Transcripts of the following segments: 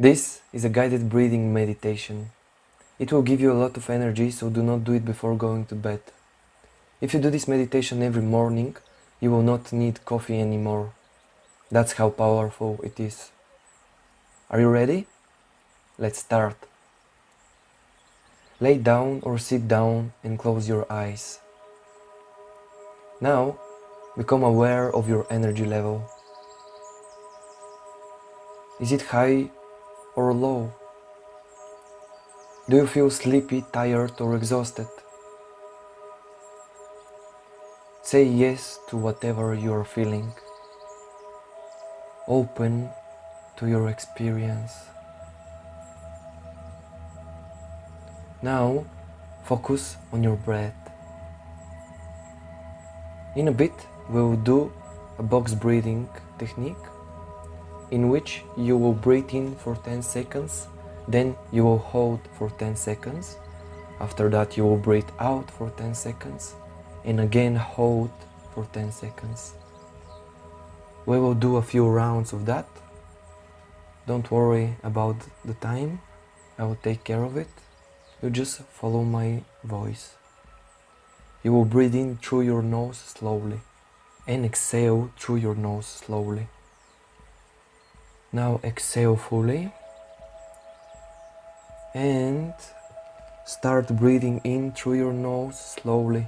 This is a guided breathing meditation. It will give you a lot of energy, so do not do it before going to bed. If you do this meditation every morning, you will not need coffee anymore. That's how powerful it is. Are you ready? Let's start. Lay down or sit down and close your eyes. Now, become aware of your energy level. Is it high or low? Do you feel sleepy, tired, or exhausted? Say yes to whatever you are feeling. Open to your experience. Now, focus on your breath. In a bit, we will do a box breathing technique in which you will breathe in for 10 seconds, then you will hold for 10 seconds. After that, you will breathe out for 10 seconds and again hold for 10 seconds. We will do a few rounds of that. Don't worry about the time, I will take care of it. You just follow my voice. You will breathe in through your nose slowly and exhale through your nose slowly. Now exhale fully and start breathing in through your nose slowly.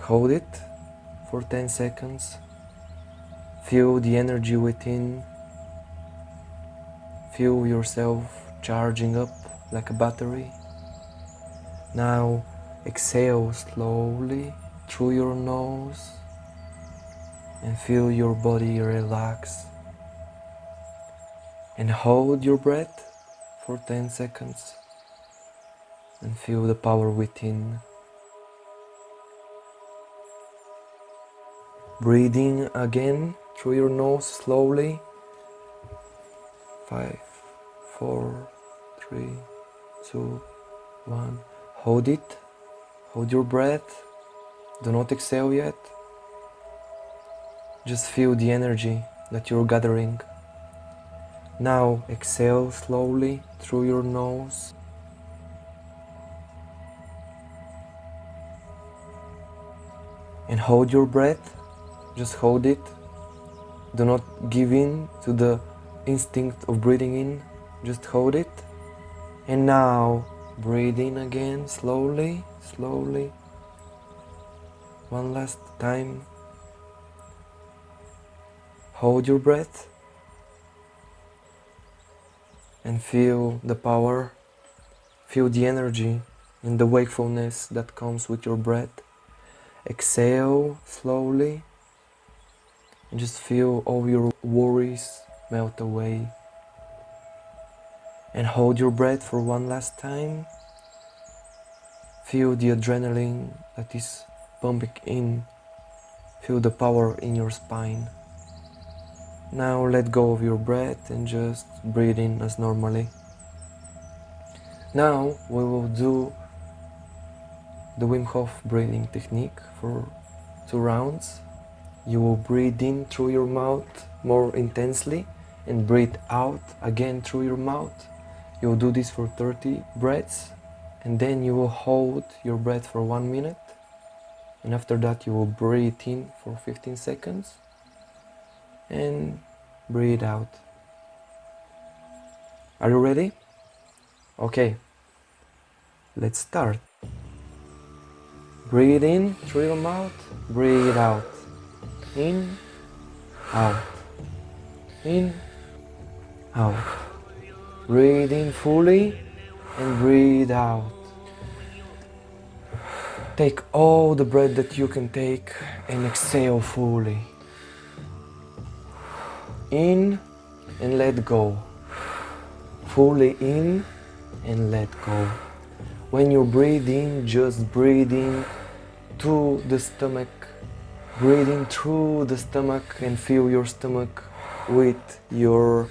Hold it for 10 seconds. Feel the energy within. Feel yourself charging up like a battery. Now exhale slowly through your nose and feel your body relax. And hold your breath for 10 seconds and feel the power within. Breathing again through your nose slowly. 5, 4, 3, 2, 1. Hold it. Hold your breath. Do not exhale yet. Just feel the energy that you're gathering. Now exhale slowly through your nose. And hold your breath. Just hold it. Do not give in to the instinct of breathing in. Just hold it. And now breathe in again slowly, slowly. One last time. Hold your breath and feel the power, feel the energy and the wakefulness that comes with your breath. Exhale slowly and just feel all your worries melt away. And hold your breath for one last time. Feel the adrenaline that is pumping in. Feel the power in your spine. Now let go of your breath and just breathe in as normally. Now we will do the Wim Hof breathing technique for 2 rounds. You will breathe in through your mouth more intensely and breathe out again through your mouth. You will do this for 30 breaths and then you will hold your breath for 1 minute. And after that you will breathe in for 15 seconds and breathe out. Are you ready? Okay, let's start. Breathe in through your mouth, breathe out. In, out. In, out. Breathe in fully and breathe out. Take all the breath that you can take and exhale fully. In and let go. Fully in and let go. When you breathe in, just breathe in to the stomach. Breathe in through the stomach and fill your stomach with your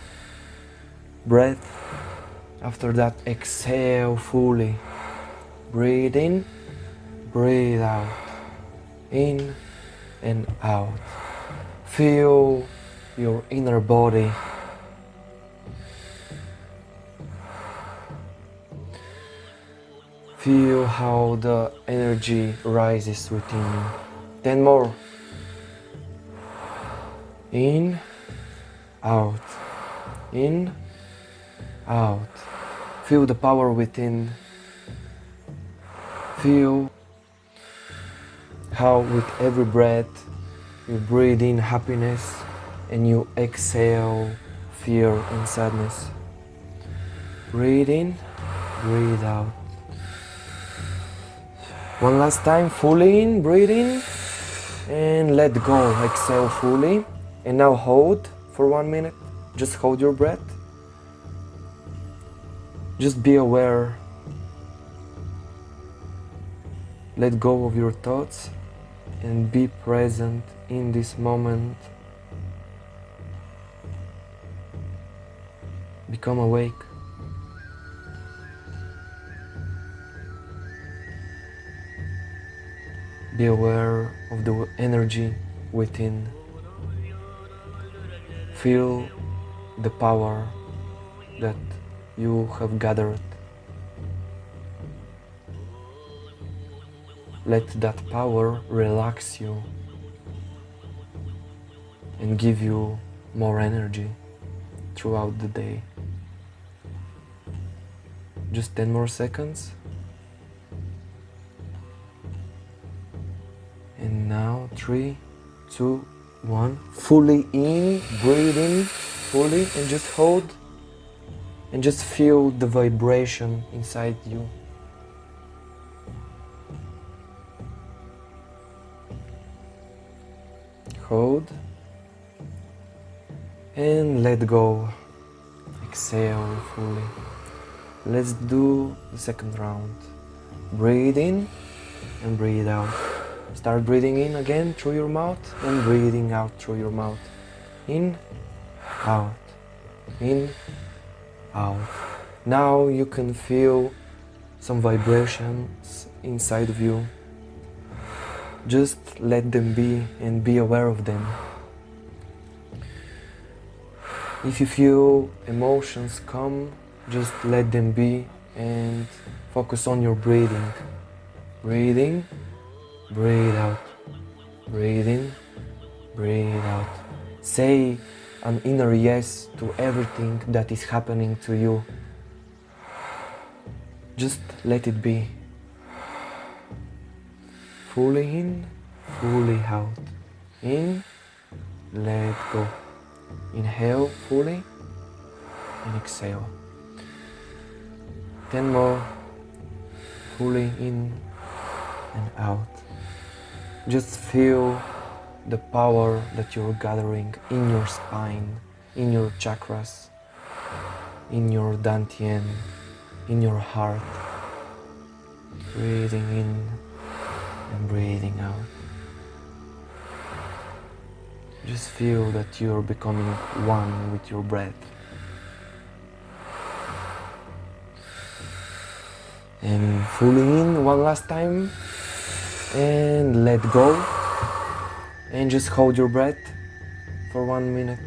breath. After that, exhale fully. Breathe in, breathe out. in and out. Feel your inner body. Feel how the energy rises within you. 10 more. In, out, in, out. Feel the power within. Feel how with every breath you breathe in happiness and you exhale fear and sadness. Breathe in, breathe out. One last time, fully in, breathe in and let go, exhale fully. And now hold for 1 minute, just hold your breath. Just be aware. Let go of your thoughts and be present in this moment. Become awake. Be aware of the energy within. Feel the power that you have gathered. Let that power relax you and give you more energy throughout the day. Just 10 more seconds. And now 3, 2, 1. Fully in, breathe in fully and just hold and just feel the vibration inside you. Hold and let go. Exhale fully. Let's do the second round. Breathe in and breathe out. Start breathing in again through your mouth and breathing out through your mouth. In, out, in, out. Now you can feel some vibrations inside of you. Just let them be and be aware of them. If you feel emotions come, just let them be and focus on your breathing. Breathe in, breathe out. Breathe in, breathe out. Say an inner yes to everything that is happening to you. Just let it be. Fully in, fully out. In, let go. Inhale fully and exhale. 10 more. Fully in and out. Just feel the power that you're gathering in your spine, in your chakras, in your dantian, in your heart. Breathing in and breathing out. Just feel that you're becoming one with your breath. And fully in one last time and let go and just hold your breath for 1 minute.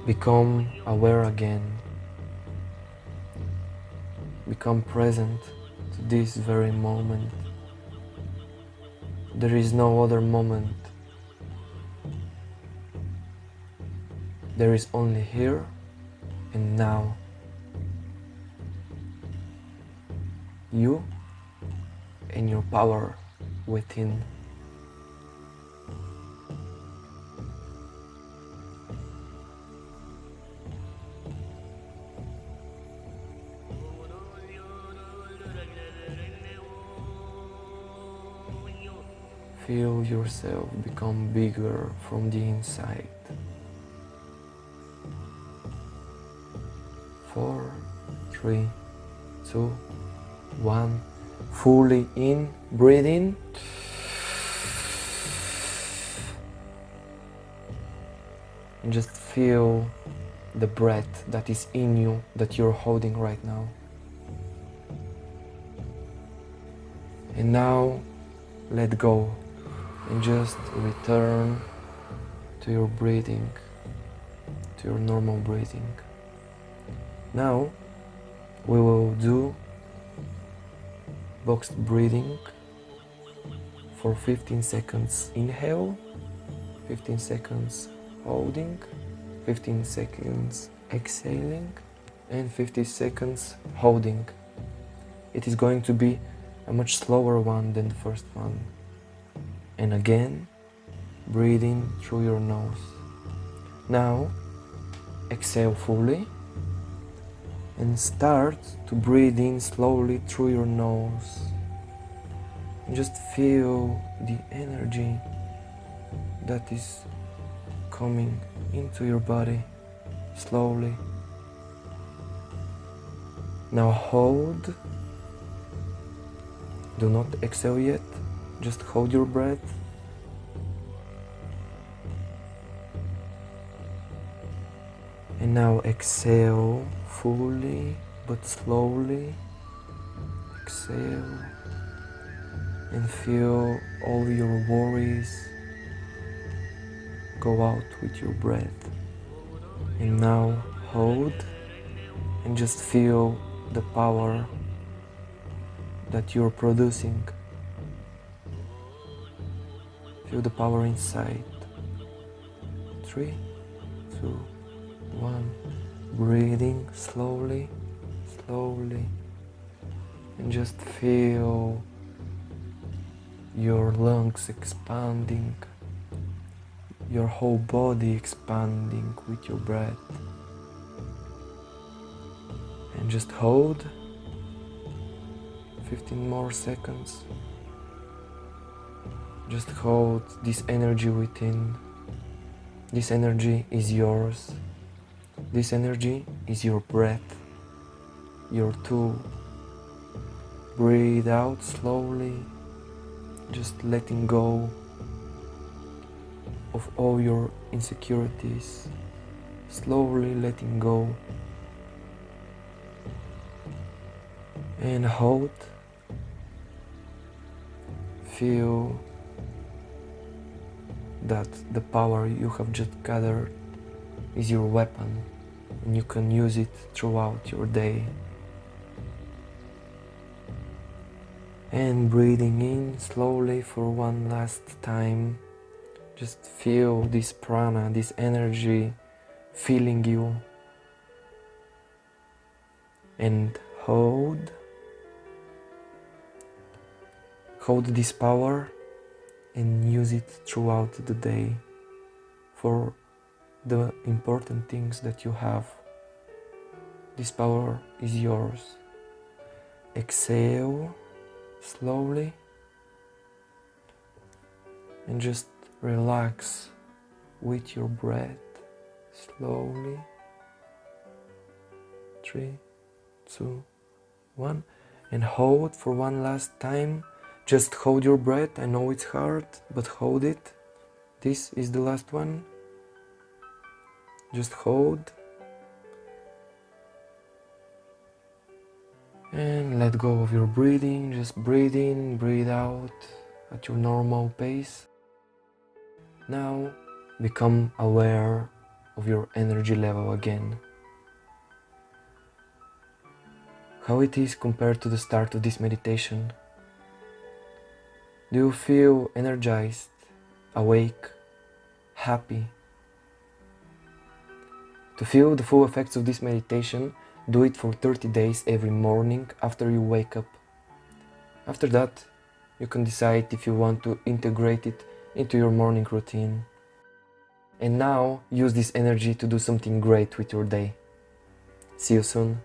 Become aware again. Become present to this very moment. There is no other moment. There is only here and now. You and your power within. Feel yourself become bigger from the inside. 4, 3, 2, 1. Fully in, breathe in. And just feel the breath that is in you, that you're holding right now. And now let go and just return to your breathing, to your normal breathing. Now we will do boxed breathing for 15 seconds inhale, 15 seconds holding, 15 seconds exhaling, and 50 seconds holding. It is going to be a much slower one than the first one. And again, breathing through your nose. Now, exhale fully and start to breathe in slowly through your nose. And just feel the energy that is coming into your body slowly. Now hold. Do not exhale yet, just hold your breath. And now exhale fully but slowly. Exhale and feel all your worries go out with your breath. And now hold and just feel the power that you're producing. Feel the power inside. 3, 2, 1. Breathing slowly, slowly. And just feel your lungs expanding, your whole body expanding with your breath. And just hold 15 more seconds. Just hold this energy within. This energy is yours. This energy is your breath, your tool. Breathe out slowly, just letting go of all your insecurities. Slowly letting go. And hold. Feel that the power you have just gathered is your weapon, and you can use it throughout your day. And breathing in slowly for one last time. Just feel this prana, this energy filling you. And hold. Hold this power and use it throughout the day for the important things that you have. This power is yours. Exhale slowly and just relax with your breath slowly. 3, 2, 1. And hold for one last time. Just hold your breath. I know it's hard, but hold it. This is the last one. Just hold. And let go of your breathing. Just breathe in, breathe out at your normal pace. Now become aware of your energy level again. How it is compared to the start of this meditation. Do you feel energized, awake, happy? To feel the full effects of this meditation, do it for 30 days every morning after you wake up. After that, you can decide if you want to integrate it into your morning routine. And now, use this energy to do something great with your day. See you soon.